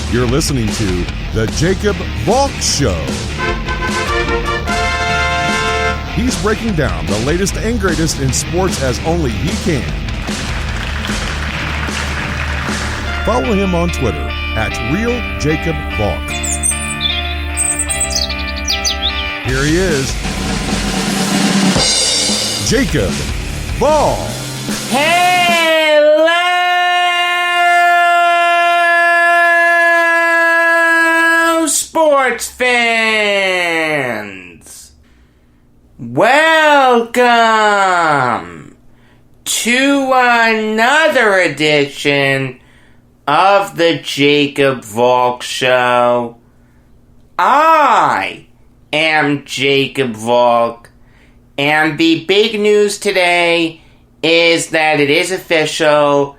You're listening to The Jacob Valk Show. He's breaking down the latest and greatest in sports as only he can. Follow him on Twitter at RealJacobValk. Here he is, Jacob Valk. Hello, sports fans. Welcome to another edition of the Jacob Valk Show. I am Jacob Valk, and the big news today is that it is official.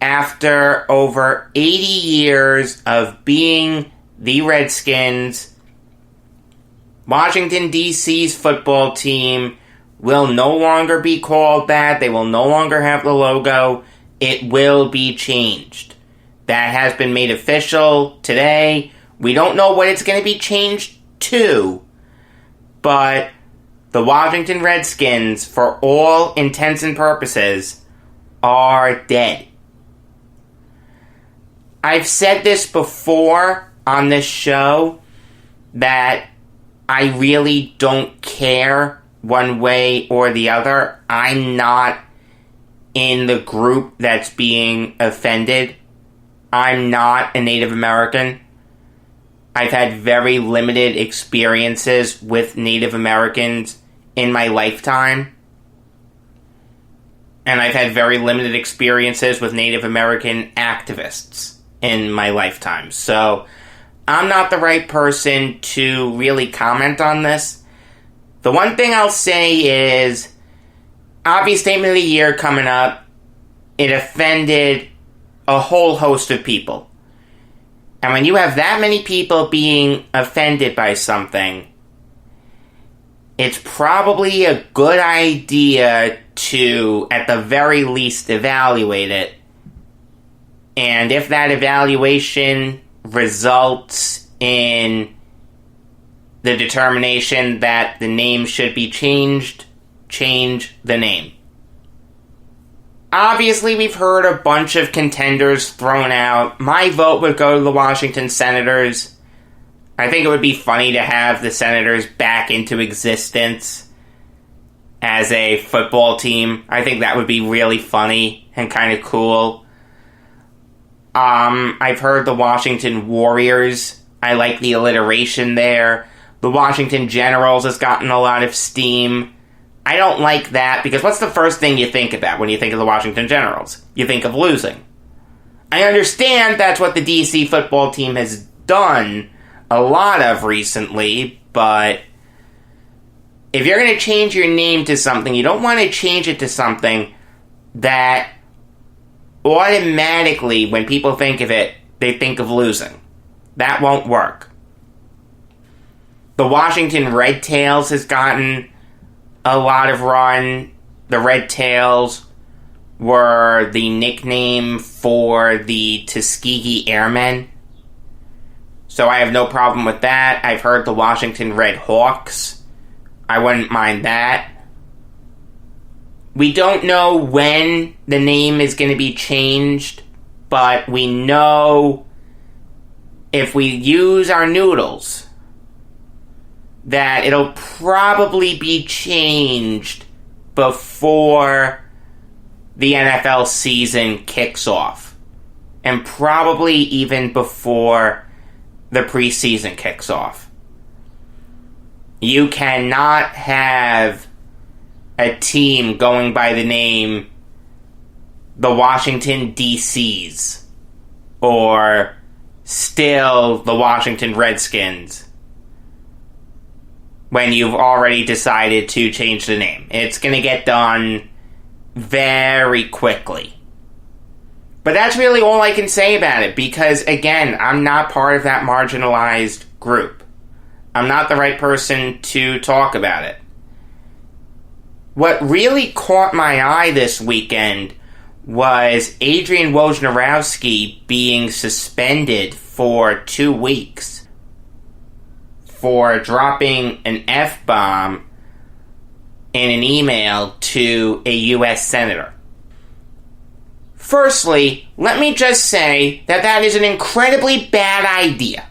After over 80 years of being the Redskins, Washington, D.C.'s football team will no longer be called that. They will no longer have the logo. It will be changed. That has been made official today. We don't know what it's going to be changed to, but the Washington Redskins, for all intents and purposes, are dead. I've said this before on this show, that I really don't care one way or the other. I'm not in the group that's being offended. I'm not a Native American. I've had very limited experiences with Native Americans in my lifetime. And I've had very limited experiences with Native American activists in my lifetime. So I'm not the right person to really comment on this. The one thing I'll say is, obvious statement of the year coming up, it offended a whole host of people. And when you have that many people being offended by something, it's probably a good idea to, at the very least, evaluate it. And if that evaluation results in the determination that the name should be changed, change the name. Obviously, we've heard a bunch of contenders thrown out. My vote would go to the Washington Senators. I think it would be funny to have the Senators back into existence as a football team. I think that would be really funny and kind of cool. I've heard the Washington Warriors. I like the alliteration there. The Washington Generals has gotten a lot of steam. I don't like that, because what's the first thing you think about when you think of the Washington Generals? You think of losing. I understand that's what the DC football team has done a lot of recently, but if you're going to change your name to something, you don't want to change it to something that automatically, when people think of it, they think of losing. That won't work. The Washington Red Tails has gotten a lot of run. The Red Tails were the nickname for the Tuskegee Airmen. So I have no problem with that. I've heard the Washington Red Hawks. I wouldn't mind that. We don't know when the name is going to be changed, but we know if we use our noodles that it'll probably be changed before the NFL season kicks off. And probably even before the preseason kicks off. You cannot have a team going by the name the Washington DCs or still the Washington Redskins when you've already decided to change the name. It's going to get done very quickly. But that's really all I can say about it, because, again, I'm not part of that marginalized group. I'm not the right person to talk about it. What really caught my eye this weekend was Adrian Wojnarowski being suspended for 2 weeks for dropping an F-bomb in an email to a U.S. senator. Firstly, let me just say that that is an incredibly bad idea.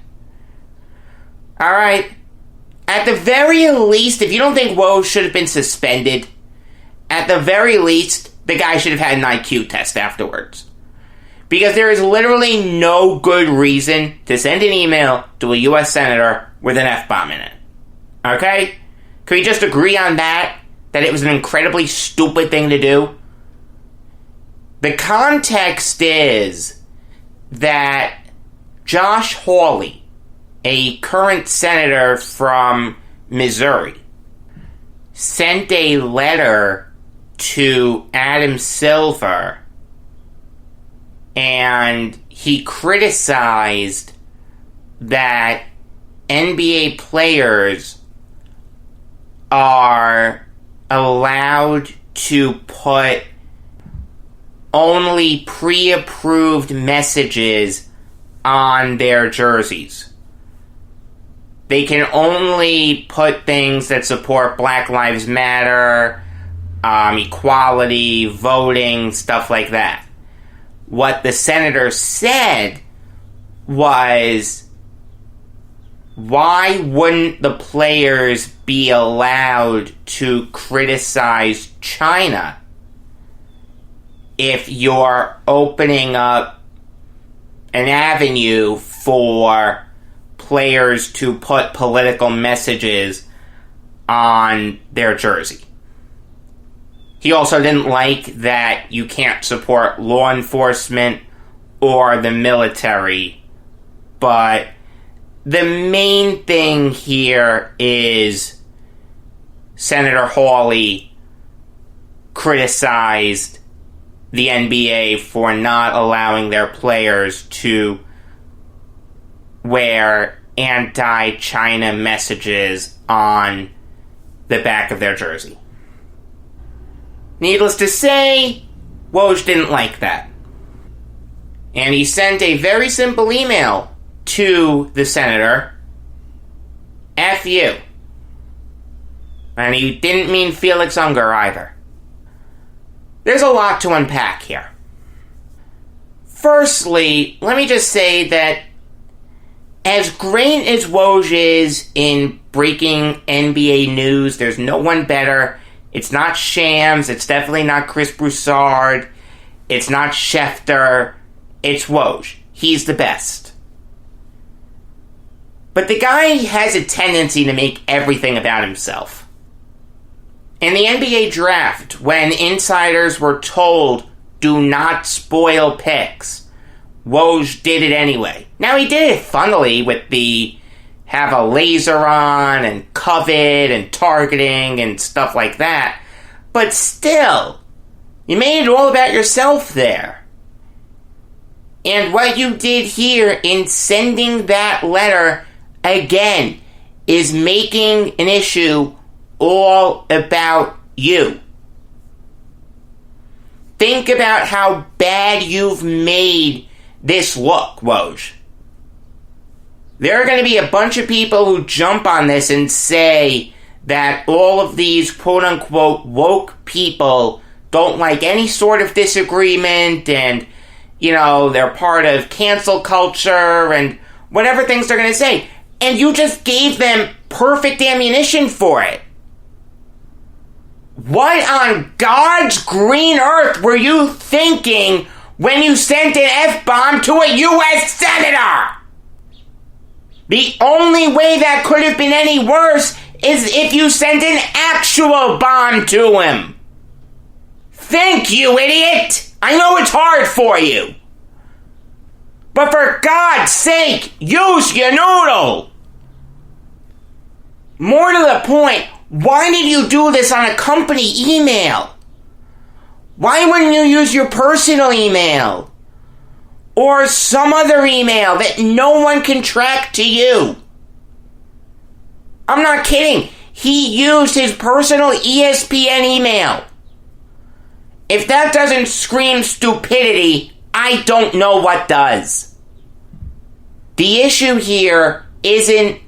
Alright? At the very least, if you don't think Woj should have been suspended, at the very least, the guy should have had an IQ test afterwards. Because there is literally no good reason to send an email to a U.S. senator with an F-bomb in it. Okay? Can we just agree on that? That it was an incredibly stupid thing to do? The context is that Josh Hawley, a current senator from Missouri, sent a letter to Adam Silver, and he criticized that NBA players are allowed to put only pre-approved messages on their jerseys. They can only put things that support Black Lives Matter, equality, voting, stuff like that. What the senator said was, why wouldn't the players be allowed to criticize China if you're opening up an avenue for players to put political messages on their jersey? He also didn't like that you can't support law enforcement or the military, but the main thing here is Senator Hawley criticized the NBA for not allowing their players to wear anti-China messages on the back of their jersey. Needless to say, Woj didn't like that. And he sent a very simple email to the senator, F you. And he didn't mean Felix Unger either. There's a lot to unpack here. Firstly, let me just say that as great as Woj is in breaking NBA news, there's no one better. It's not Shams, it's definitely not Chris Broussard, it's not Schefter, it's Woj. He's the best. But the guy has a tendency to make everything about himself. In the NBA draft, when insiders were told, do not spoil picks, Woj did it anyway. Now, he did it funnily with the have a laser on and covet and targeting and stuff like that. But still, you made it all about yourself there. And what you did here in sending that letter, again, is making an issue all about you. Think about how bad you've made this look, Woj. There are going to be a bunch of people who jump on this and say that all of these quote-unquote woke people don't like any sort of disagreement and, you know, they're part of cancel culture and whatever things they're going to say. And you just gave them perfect ammunition for it. What on God's green earth were you thinking when you sent an F-bomb to a U.S. senator? The only way that could have been any worse is if you sent an actual bomb to him. Think, you idiot! I know it's hard for you. But for God's sake, use your noodle! More to the point, why did you do this on a company email? Why wouldn't you use your personal email? Or some other email that no one can track to you? I'm not kidding. He used his personal ESPN email. If that doesn't scream stupidity, I don't know what does. The issue here isn't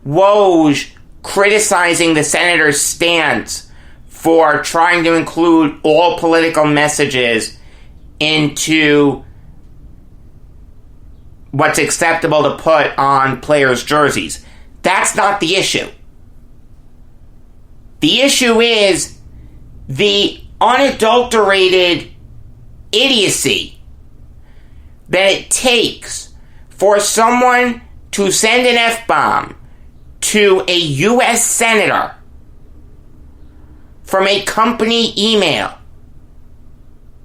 Woj criticizing the senator's stance for trying to include all political messages into what's acceptable to put on players' jerseys. That's not the issue. The issue is the unadulterated idiocy that it takes for someone to send an F-bomb to a U.S. senator from a company email.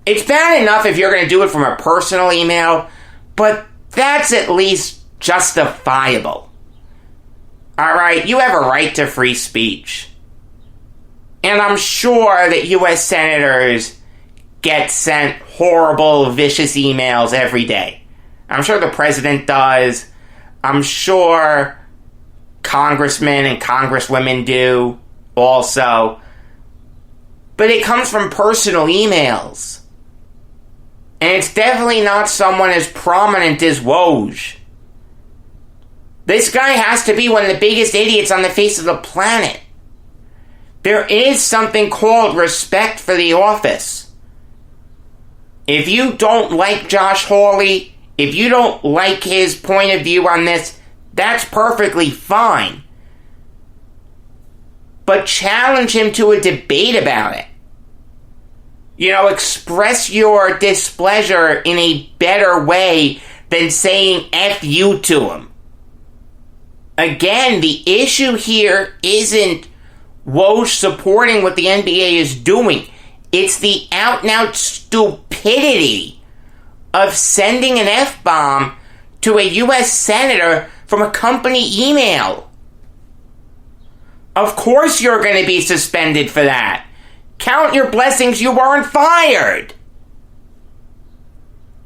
It's bad enough if you're going to do it from a personal email, but that's at least justifiable. Alright, you have a right to free speech. And I'm sure that U.S. senators get sent horrible, vicious emails every day. I'm sure the president does. I'm sure congressmen and congresswomen do also. But it comes from personal emails. And it's definitely not someone as prominent as Woj. This guy has to be one of the biggest idiots on the face of the planet. There is something called respect for the office. If you don't like Josh Hawley, if you don't like his point of view on this, that's perfectly fine. But challenge him to a debate about it. You know, express your displeasure in a better way than saying F you to him. Again, the issue here isn't Woj supporting what the NBA is doing. It's the out-and-out stupidity of sending an F-bomb to a U.S. senator from a company email. Of course you're going to be suspended for that. Count your blessings you weren't fired.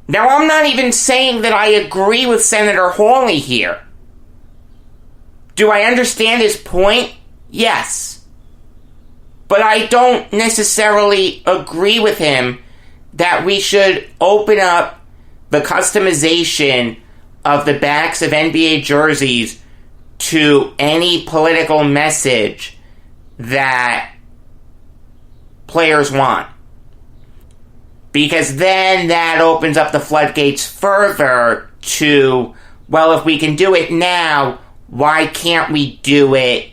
Now, I'm not even saying that I agree with Senator Hawley here. Do I understand his point? Yes. But I don't necessarily agree with him that we should open up the customization of the backs of NBA jerseys to any political message that players want. Because then that opens up the floodgates further to, well, if we can do it now, why can't we do it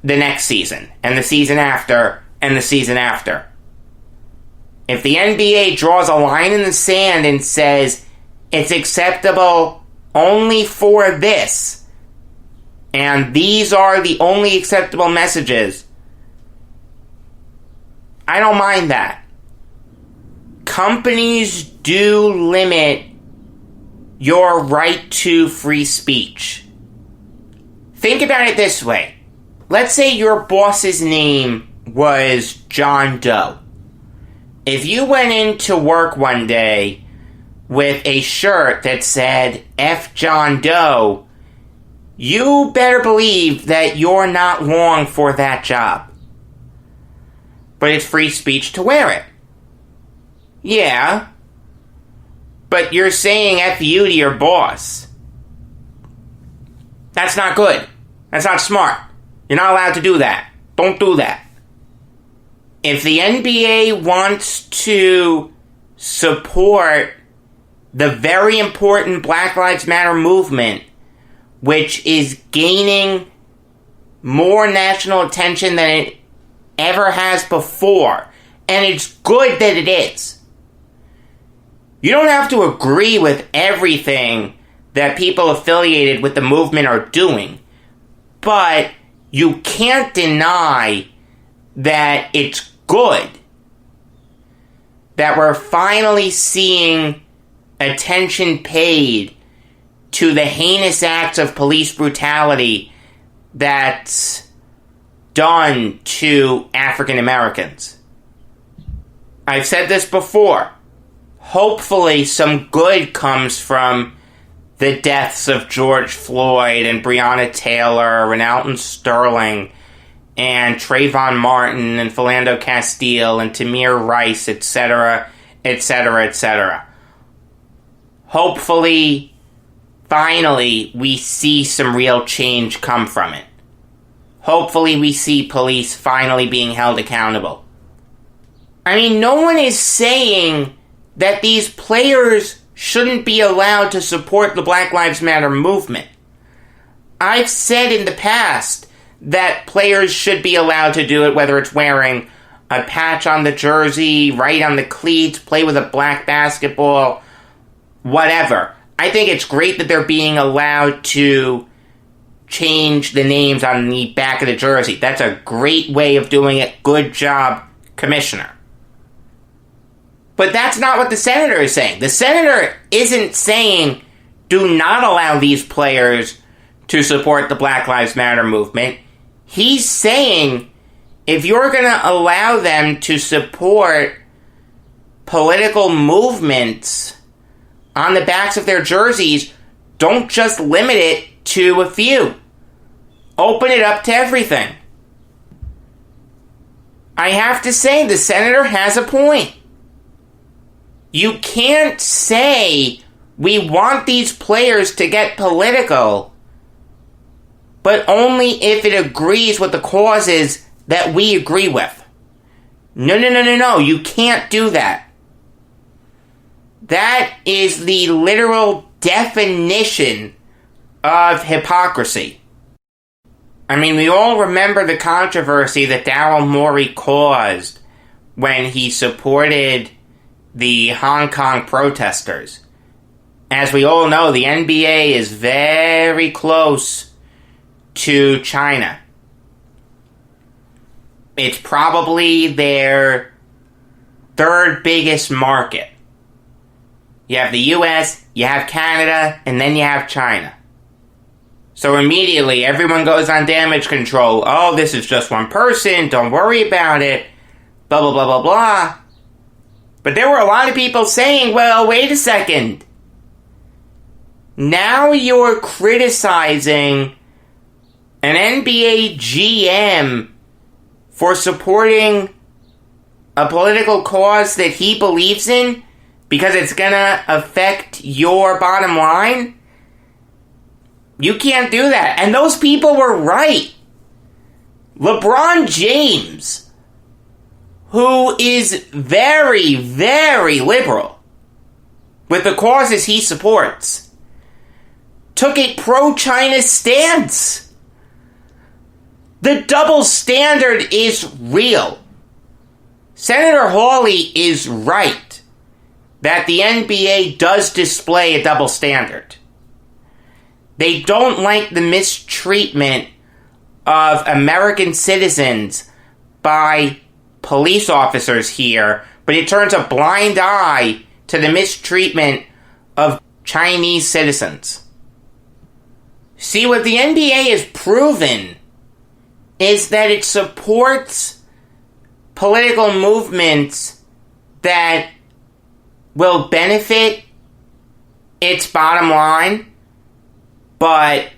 the next season, and the season after, and the season after? If the NBA draws a line in the sand and says it's acceptable only for this, and these are the only acceptable messages, I don't mind that. Companies do limit your right to free speech. Think about it this way. Let's say your boss's name was John Doe. If you went into work one day with a shirt that said F John Doe, you better believe that you're not long for that job. But it's free speech to wear it. Yeah. But you're saying F you to your boss. That's not good. That's not smart. You're not allowed to do that. Don't do that. If the NBA wants to support the very important Black Lives Matter movement, which is gaining more national attention than it ever has before, and it's good that it is. You don't have to agree with everything that people affiliated with the movement are doing, but you can't deny that it's good that we're finally seeing attention paid to the heinous acts of police brutality that's done to African Americans. I've said this before. Hopefully some good comes from the deaths of George Floyd and Breonna Taylor and Alton Sterling and Trayvon Martin and Philando Castile and Tamir Rice, etc., etc., etc. Hopefully, finally, we see some real change come from it. Hopefully, we see police finally being held accountable. I mean, no one is saying that these players shouldn't be allowed to support the Black Lives Matter movement. I've said in the past that players should be allowed to do it, whether it's wearing a patch on the jersey, right on the cleats, play with a black basketball, whatever. I think it's great that they're being allowed to change the names on the back of the jersey. That's a great way of doing it. Good job, Commissioner. But that's not what the senator is saying. The senator isn't saying, do not allow these players to support the Black Lives Matter movement. He's saying, if you're going to allow them to support political movements on the backs of their jerseys, don't just limit it to a few. Open it up to everything. I have to say, the senator has a point. You can't say we want these players to get political, but only if it agrees with the causes that we agree with. No. You can't do that. That is the literal definition of hypocrisy. I mean, we all remember the controversy that Daryl Morey caused when he supported the Hong Kong protesters. As we all know, the NBA is very close to China. It's probably their third biggest market. You have the US, you have Canada, and then you have China. So immediately everyone goes on damage control. Oh, this is just one person, don't worry about it, blah, blah, blah, blah, blah. But there were a lot of people saying, well, wait a second. Now you're criticizing an NBA GM for supporting a political cause that he believes in because it's gonna affect your bottom line? You can't do that. And those people were right. LeBron James, who is very, very liberal with the causes he supports, took a pro-China stance. The double standard is real. Senator Hawley is right that the NBA does display a double standard. They don't like the mistreatment of American citizens by police officers here, but it turns a blind eye to the mistreatment of Chinese citizens. See, what the NBA has proven is that it supports political movements that will benefit its bottom line, but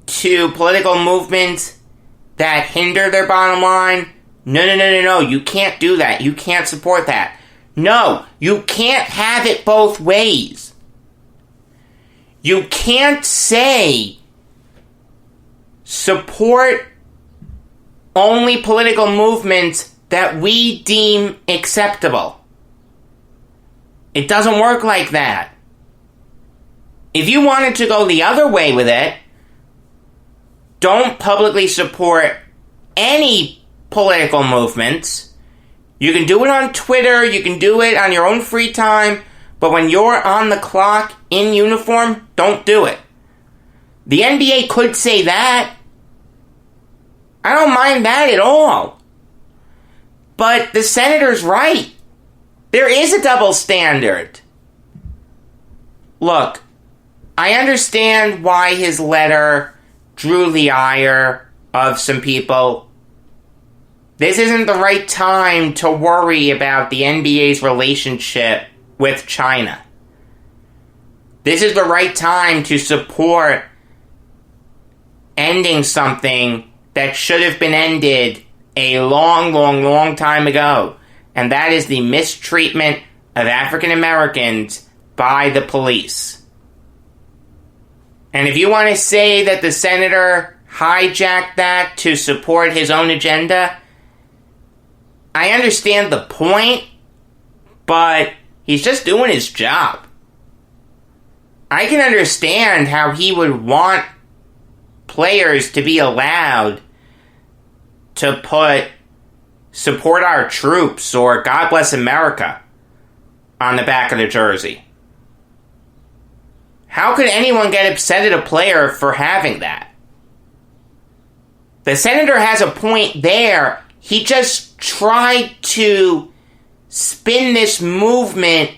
to political movements that hinder their bottom line, no, you can't do that. You can't support that. No, you can't have it both ways. You can't say support only political movements that we deem acceptable. It doesn't work like that. If you wanted to go the other way with it, don't publicly support any political movements. You can do it on Twitter, you can do it on your own free time, but when you're on the clock in uniform, don't do it. The NBA could say that. I don't mind that at all. But the senator's right. There is a double standard. Look, I understand why his letter drew the ire of some people. This isn't the right time to worry about the NBA's relationship with China. This is the right time to support ending something that should have been ended a long, long, long time ago, and that is the mistreatment of African Americans by the police. And if you want to say that the senator hijacked that to support his own agenda, I understand the point, but he's just doing his job. I can understand how he would want players to be allowed to put "Support Our Troops" or "God Bless America" on the back of the jersey. How could anyone get upset at a player for having that? The senator has a point there. He just tried to spin this movement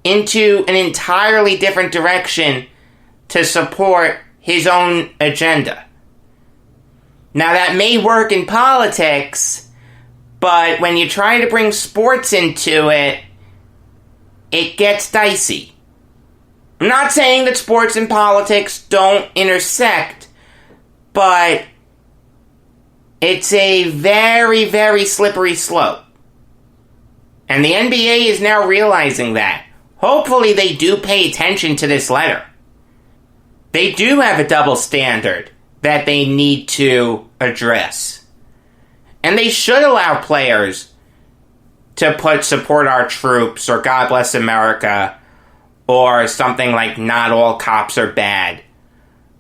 into an entirely different direction to support his own agenda. Now, that may work in politics, but when you try to bring sports into it, it gets dicey. I'm not saying that sports and politics don't intersect, but it's a very, very slippery slope. And the NBA is now realizing that. Hopefully they do pay attention to this letter. They do have a double standard that they need to address. And they should allow players to put "Support Our Troops" or "God Bless America" or something like "Not All Cops Are Bad"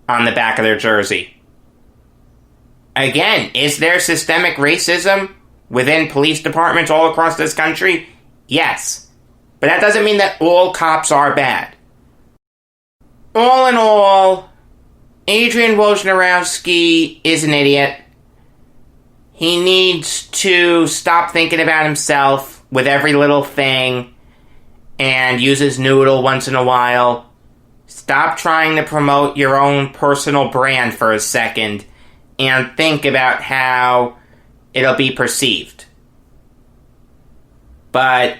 on the back of their jersey. Again, is there systemic racism within police departments all across this country? Yes. But that doesn't mean that all cops are bad. All in all, Adrian Wojnarowski is an idiot. He needs to stop thinking about himself with every little thing and use his noodle once in a while. Stop trying to promote your own personal brand for a second and think about how it'll be perceived. But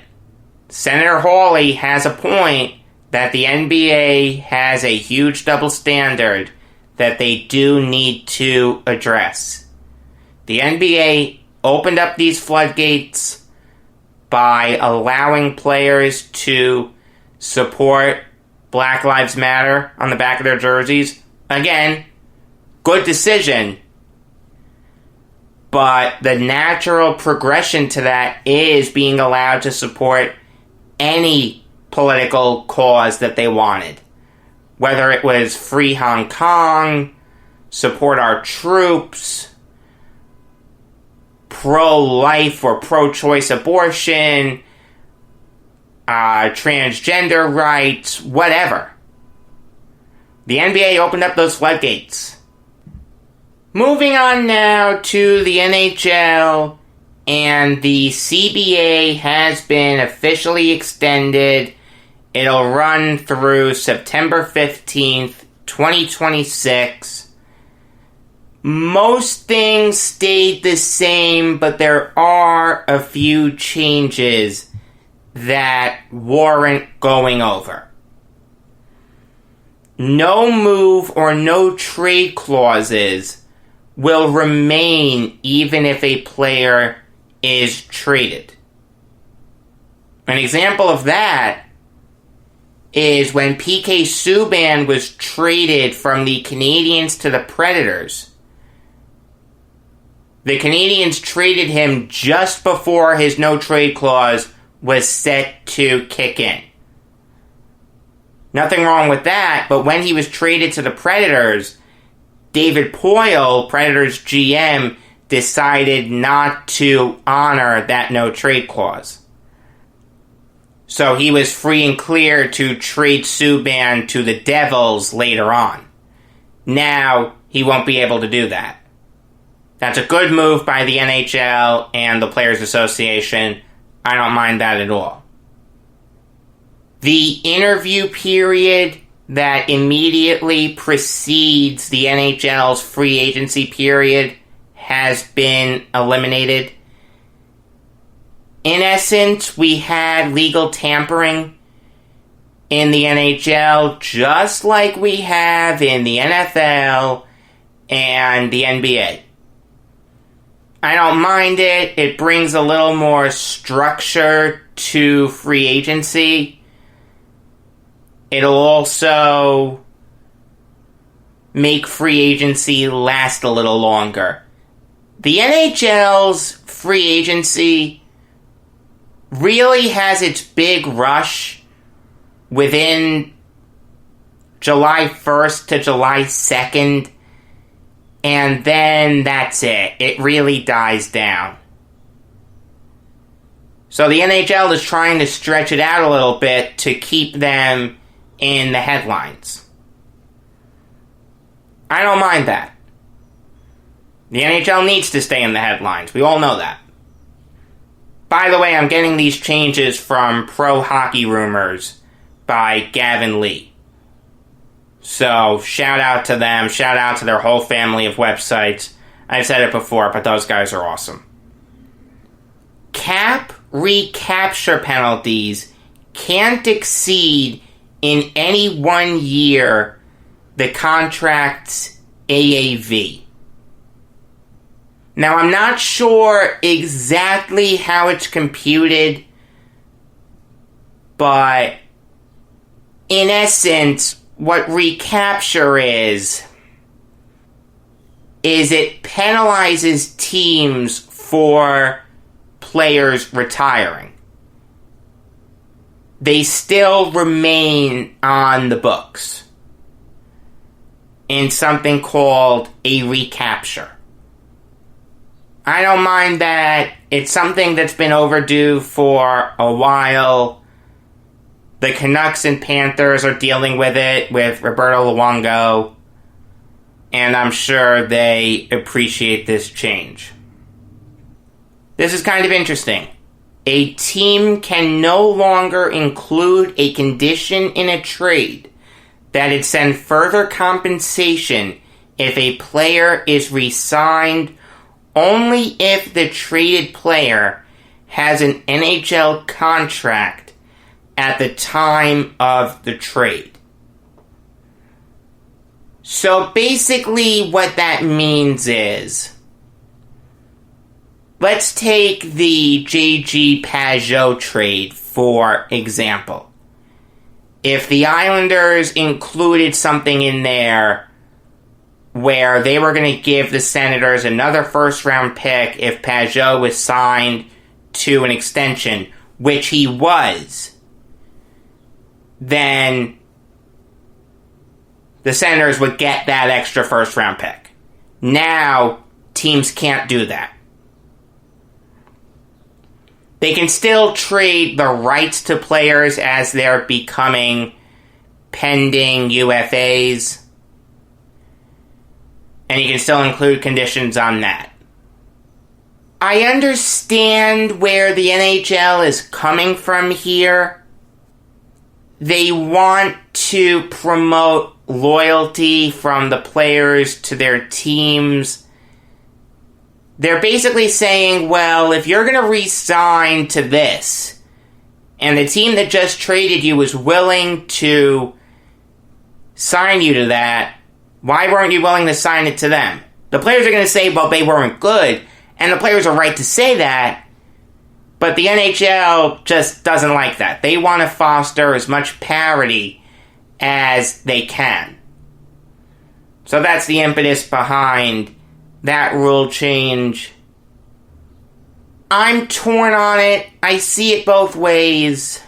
Senator Hawley has a point that the NBA has a huge double standard that they do need to address. The NBA opened up these floodgates by allowing players to support Black Lives Matter on the back of their jerseys. Again, good decision. But the natural progression to that is being allowed to support any political cause that they wanted. Whether it was free Hong Kong, support our troops, pro-life or pro-choice abortion, transgender rights, whatever. The NBA opened up those floodgates. Moving on now to the NHL, and the CBA has been officially extended. It'll run through September 15th, 2026. Most things stayed the same, but there are a few changes that warrant going over. No move or no trade clauses will remain even if a player is traded. An example of that is when PK Subban was traded from the Canadiens to the Predators. The Canadiens traded him just before his no-trade clause was set to kick in. Nothing wrong with that, but when he was traded to the Predators, David Poile, Predators GM, decided not to honor that no-trade clause. So he was free and clear to trade Subban to the Devils later on. Now, he won't be able to do that. That's a good move by the NHL and the Players Association. I don't mind that at all. The interview period that immediately precedes the NHL's free agency period has been eliminated. In essence, we had legal tampering in the NHL just like we have in the NFL and the NBA. I don't mind it. It brings a little more structure to free agency. It'll also make free agency last a little longer. The NHL's free agency really has its big rush within July 1st to July 2nd, and then that's it. It really dies down. So the NHL is trying to stretch it out a little bit to keep them in the headlines. I don't mind that. The NHL needs to stay in the headlines. We all know that. By the way, I'm getting these changes from Pro Hockey Rumors by Gavin Lee. So, shout out to them. Shout out to their whole family of websites. I've said it before, but those guys are awesome. Cap recapture penalties can't exceed in any 1 year the contract's AAV. Now, I'm not sure exactly how it's computed, but in essence, what recapture is it penalizes teams for players retiring. They still remain on the books in something called a recapture. I don't mind that. It's something that's been overdue for a while. The Canucks and Panthers are dealing with it with Roberto Luongo, and I'm sure they appreciate this change. This is kind of interesting. A team can no longer include a condition in a trade that it send further compensation if a player is re-signed only if the traded player has an NHL contract at the time of the trade. So basically what that means is, let's take the J.G. Pageau trade, for example. If the Islanders included something in there where they were going to give the Senators another first-round pick if Pageau was signed to an extension, which he was, then the Senators would get that extra first-round pick. Now, teams can't do that. They can still trade the rights to players as they're becoming pending UFAs, and you can still include conditions on that. I understand where the NHL is coming from here. They want to promote loyalty from the players to their teams. They're basically saying, well, if you're going to re-sign to this, and the team that just traded you was willing to sign you to that, why weren't you willing to sign it to them? The players are going to say, well, they weren't good, and the players are right to say that, but the NHL just doesn't like that. They want to foster as much parity as they can. So that's the impetus behind that rule change. I'm torn on it. I see it both ways.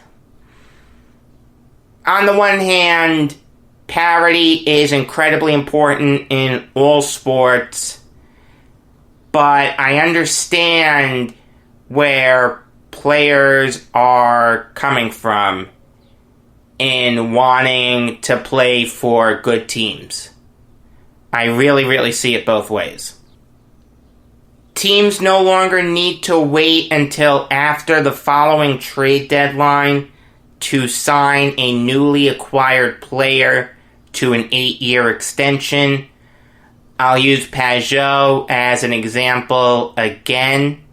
On the one hand, parity is incredibly important in all sports, but I understand where players are coming from in wanting to play for good teams. I really, really see it both ways. Teams no longer need to wait until after the following trade deadline to sign a newly acquired player to an 8-year extension. I'll use Pageau as an example again.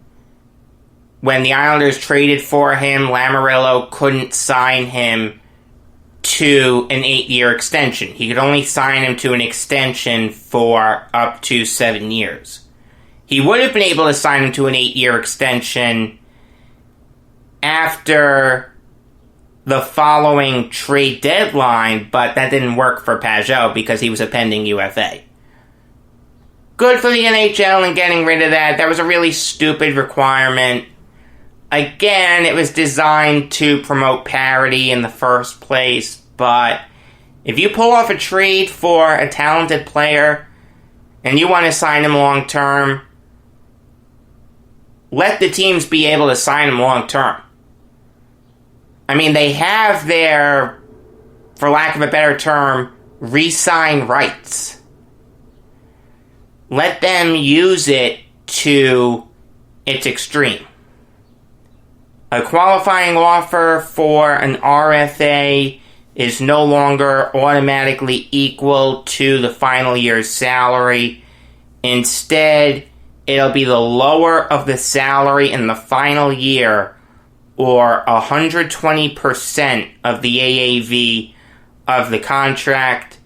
When the Islanders traded for him, Lamoriello couldn't sign him to an 8-year extension. He could only sign him to an extension for up to 7 years. He would have been able to sign him to an 8-year extension after the following trade deadline, but that didn't work for Pajot because he was a pending UFA. Good for the NHL in getting rid of that. That was a really stupid requirement. Again, it was designed to promote parity in the first place, but if you pull off a trade for a talented player and you want to sign him long term, let the teams be able to sign him long term. I mean, they have their, for lack of a better term, re-sign rights. Let them use it to its extreme. A qualifying offer for an RFA is no longer automatically equal to the final year's salary. Instead, it'll be the lower of the salary in the final year, or 120% of the AAV of the contract.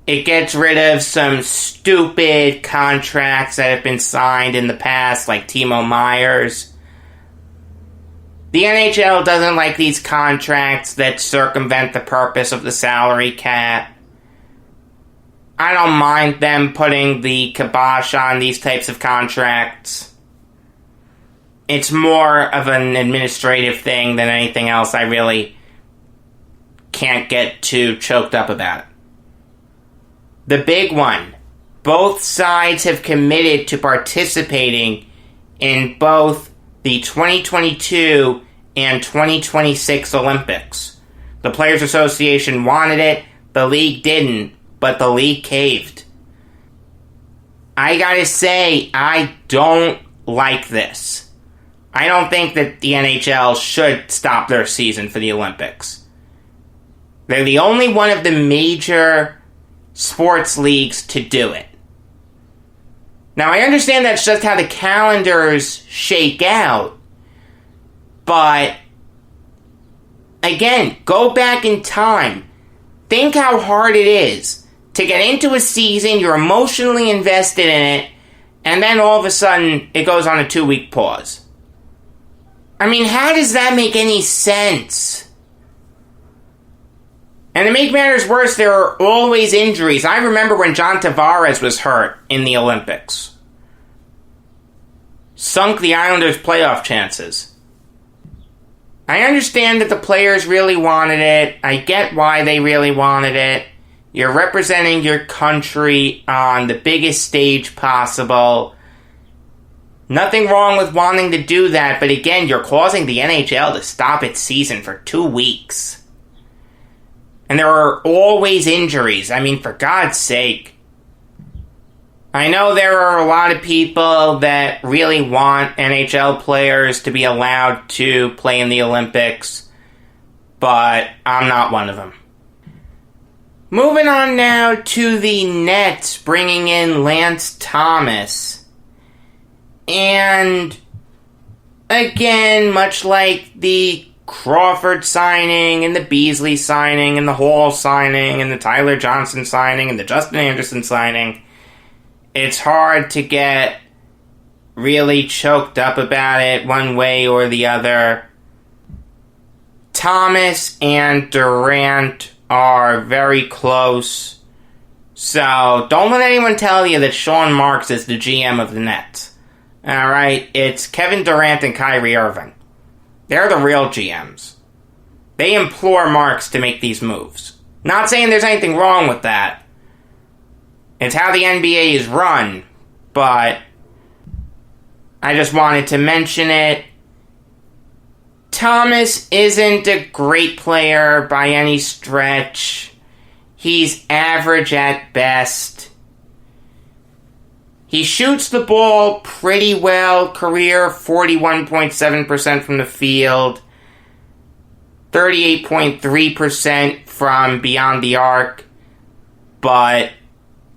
It gets rid of some stupid contracts that have been signed in the past, like Timo Meyer's. The NHL doesn't like these contracts that circumvent the purpose of the salary cap. I don't mind them putting the kibosh on these types of contracts. It's more of an administrative thing than anything else. I really can't get too choked up about it. The big one. Both sides have committed to participating in both the 2022 and 2026 Olympics. The Players Association wanted it, the league didn't, but the league caved. I gotta say, I don't like this. I don't think that the NHL should stop their season for the Olympics. They're the only one of the major sports leagues to do it. Now, I understand that's just how the calendars shake out, but again, go back in time. Think how hard it is to get into a season, you're emotionally invested in it, and then all of a sudden it goes on a 2-week pause. I mean, how does that make any sense? And to make matters worse, there are always injuries. I remember when John Tavares was hurt in the Olympics. Sunk the Islanders' playoff chances. I understand that the players really wanted it. I get why they really wanted it. You're representing your country on the biggest stage possible. Nothing wrong with wanting to do that, but again, you're causing the NHL to stop its season for 2 weeks. And there are always injuries. I mean, for God's sake. I know there are a lot of people that really want NHL players to be allowed to play in the Olympics, but I'm not one of them. Moving on now to the Nets, bringing in Lance Thomas. And again, much like the Crawford signing and the Beasley signing and the Hall signing and the Tyler Johnson signing and the Justin Anderson signing, it's hard to get really choked up about it one way or the other. Thomas and Durant are very close, so don't let anyone tell you that Sean Marks is the GM of the Nets. Alright, it's Kevin Durant and Kyrie Irving. They're the real GMs. They implore Marks to make these moves. Not saying there's anything wrong with that. It's how the NBA is run, but I just wanted to mention it. Thomas isn't a great player by any stretch. He's average at best. He shoots the ball pretty well, career 41.7% from the field, 38.3% from beyond the arc, but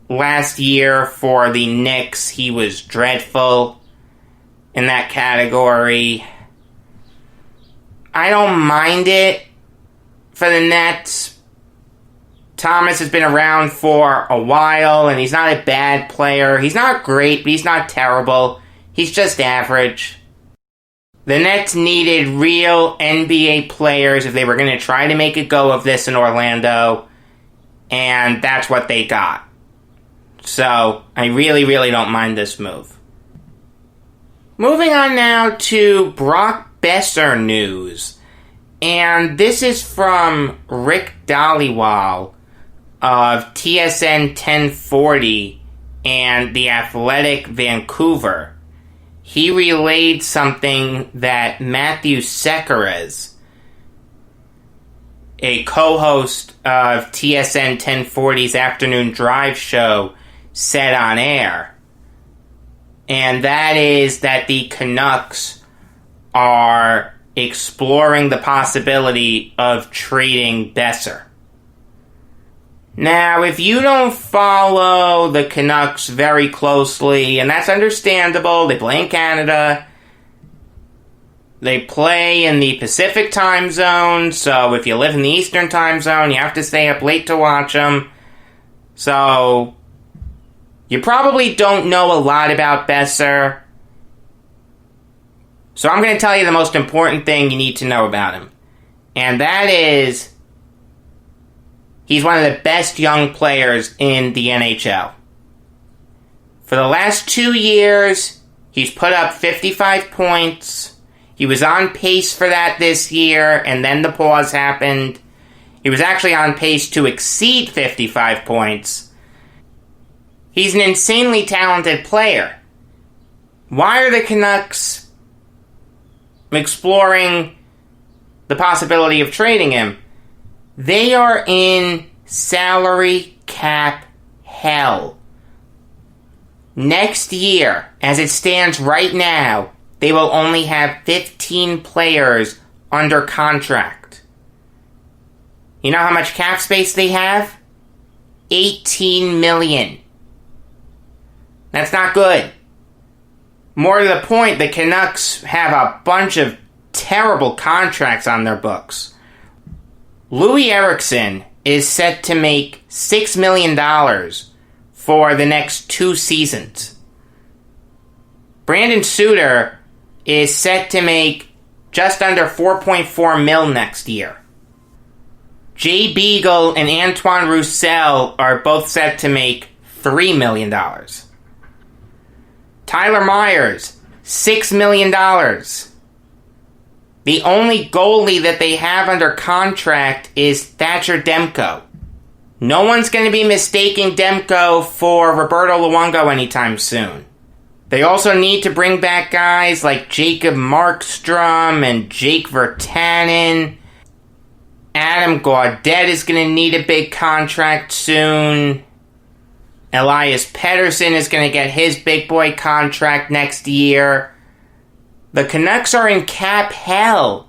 last year for the Knicks, he was dreadful in that category. I don't mind it for the Nets, Thomas has been around for a while, and he's not a bad player. He's not great, but he's not terrible. He's just average. The Nets needed real NBA players if they were going to try to make a go of this in Orlando, and that's what they got. So, I really, really don't mind this move. Moving on now to Brock Besser news. And this is from Rick Dhaliwal of TSN 1040 and The Athletic Vancouver. He relayed something that Matthew Sekeres, a co-host of TSN 1040's Afternoon Drive show, said on air. And that is that the Canucks are exploring the possibility of trading Besser. Now, if you don't follow the Canucks very closely, and that's understandable, they play in Canada, they play in the Pacific time zone, so if you live in the Eastern time zone, you have to stay up late to watch them. So, you probably don't know a lot about Besser. So I'm going to tell you the most important thing you need to know about him. And that is, he's one of the best young players in the NHL. For the last 2 years, he's put up 55 points. He was on pace for that this year, and then the pause happened. He was actually on pace to exceed 55 points. He's an insanely talented player. Why are the Canucks exploring the possibility of trading him? They are in salary cap hell. Next year, as it stands right now, they will only have 15 players under contract. You know how much cap space they have? 18 million. That's not good. More to the point, the Canucks have a bunch of terrible contracts on their books. Louis Eriksson is set to make $6 million for the next 2 seasons. Brandon Suter is set to make just under $4.4 million next year. Jay Beagle and Antoine Roussel are both set to make $3 million. Tyler Myers, $6 million. The only goalie that they have under contract is Thatcher Demko. No one's going to be mistaking Demko for Roberto Luongo anytime soon. They also need to bring back guys like Jacob Markstrom and Jake Virtanen. Adam Gaudette is going to need a big contract soon. Elias Pettersson is going to get his big boy contract next year. The Canucks are in cap hell.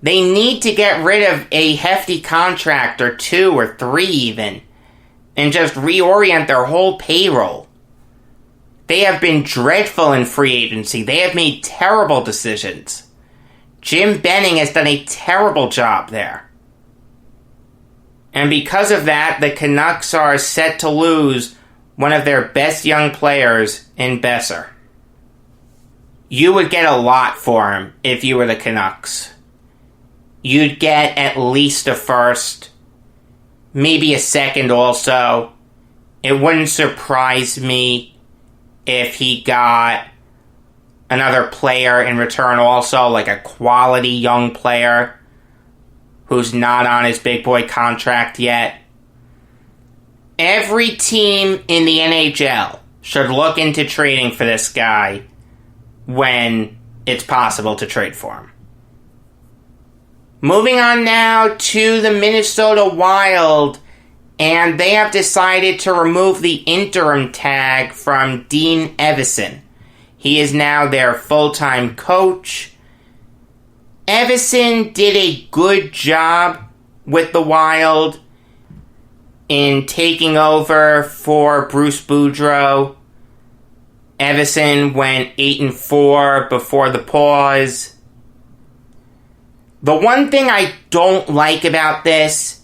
They need to get rid of a hefty contract or 2 or 3 even, and just reorient their whole payroll. They have been dreadful in free agency. They have made terrible decisions. Jim Benning has done a terrible job there. And because of that, the Canucks are set to lose one of their best young players in Besser. You would get a lot for him if you were the Canucks. You'd get at least a first, maybe a second also. It wouldn't surprise me if he got another player in return also, like a quality young player who's not on his big boy contract yet. Every team in the NHL should look into trading for this guy when it's possible to trade for him. Moving on now to the Minnesota Wild, and they have decided to remove the interim tag from Dean Evason. He is now their full-time coach. Evason did a good job with the Wild in taking over for Bruce Boudreau. Evason went 8-4 before the pause. The one thing I don't like about this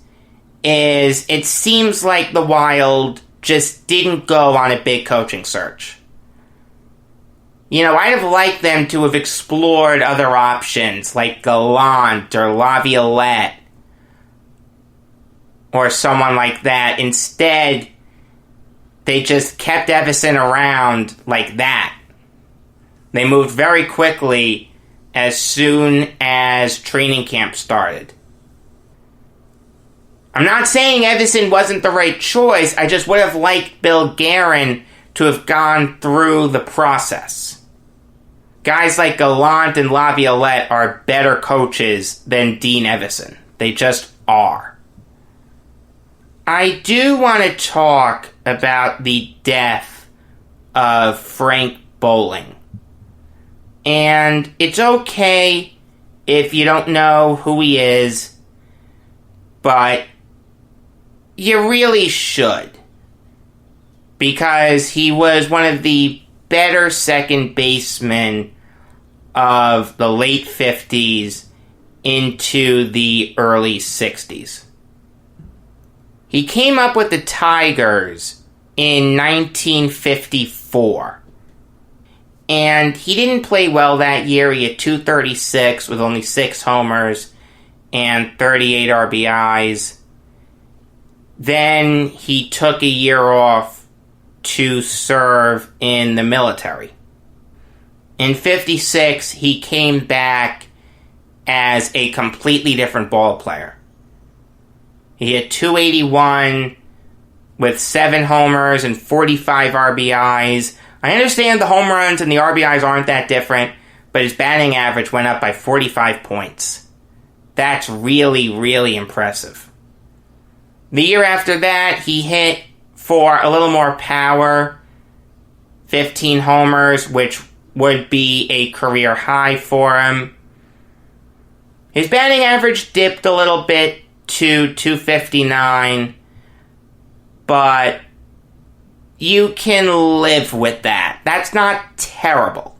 is it seems like the Wild just didn't go on a big coaching search. You know, I'd have liked them to have explored other options like Gallant or Laviolette or someone like that. Instead, they just kept Evason around like that. They moved very quickly as soon as training camp started. I'm not saying Evason wasn't the right choice, I just would have liked Bill Guerin to have gone through the process. Guys like Gallant and Laviolette are better coaches than Dean Evason. They just are. I do want to talk about the death of Frank Bowling. And it's okay if you don't know who he is, but you really should. Because he was one of the better second basemen of the late 50s into the early 60s. He came up with the Tigers in 1954. And he didn't play well that year. He had .236 with only 6 homers and 38 RBIs. Then he took a year off to serve in the military. In 56, he came back as a completely different ball player. He had .281 with 7 homers and 45 RBIs. I understand the home runs and the RBIs aren't that different, but his batting average went up by 45 points. That's really, really impressive. The year after that, he hit for a little more power, 15 homers, which would be a career high for him. His batting average dipped a little bit to .259, but you can live with that. That's not terrible.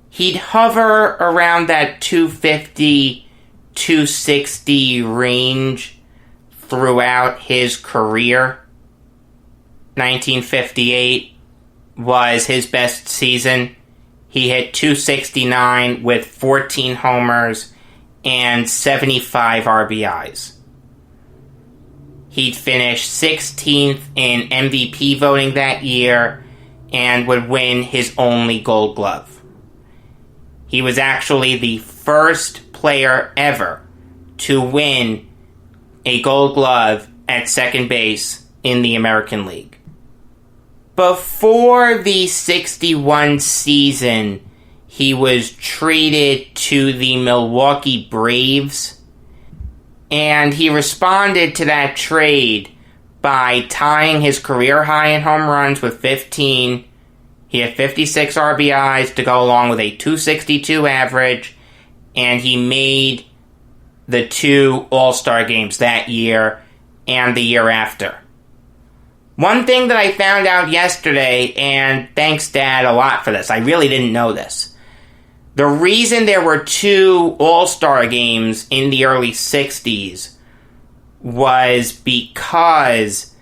He'd hover around that .250, .260 range throughout his career. 1958 was his best season. He hit .269 with 14 homers and 75 RBIs. He'd finish 16th in MVP voting that year and would win his only Gold Glove. He was actually the first player ever to win a Gold Glove at second base in the American League. Before the 61 season, he was traded to the Milwaukee Braves, and he responded to that trade by tying his career high in home runs with 15. He had 56 RBIs to go along with a .262 average, and he made the 2 All-Star games that year and the year after. One thing that I found out yesterday, and thanks Dad a lot for this, I really didn't know this. The reason there were 2 All-Star games in the early 60s was because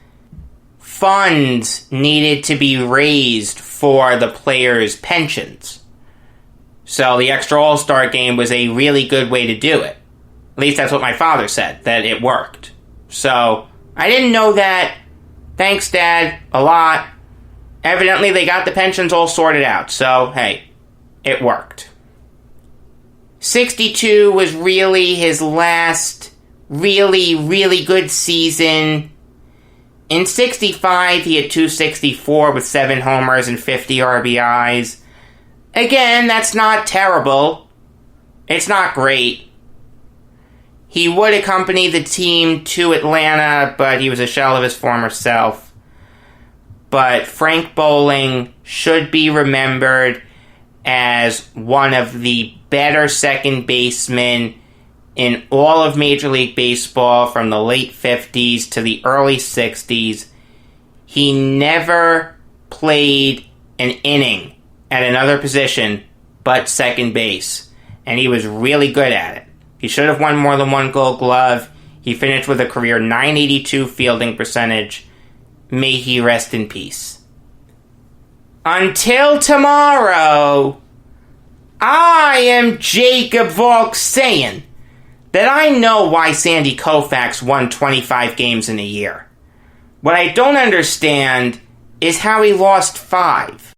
funds needed to be raised for the players' pensions. So the extra All-Star game was a really good way to do it. At least that's what my father said, that it worked. So I didn't know that. Thanks, Dad, a lot. Evidently, they got the pensions all sorted out, so, hey, it worked. 62 was really his last really, really good season. In 65, he had .264 with 7 homers and 50 RBIs. Again, that's not terrible. It's not great. He would accompany the team to Atlanta, but he was a shell of his former self. But Frank Bowling should be remembered as one of the better second basemen in all of Major League Baseball from the late 50s to the early 60s. He never played an inning at another position but second base, and he was really good at it. He should have won more than 1 Gold Glove. He finished with a career .982 fielding percentage. May he rest in peace. Until tomorrow, I am Jacob Valk saying that I know why Sandy Koufax won 25 games in a year. What I don't understand is how he lost 5.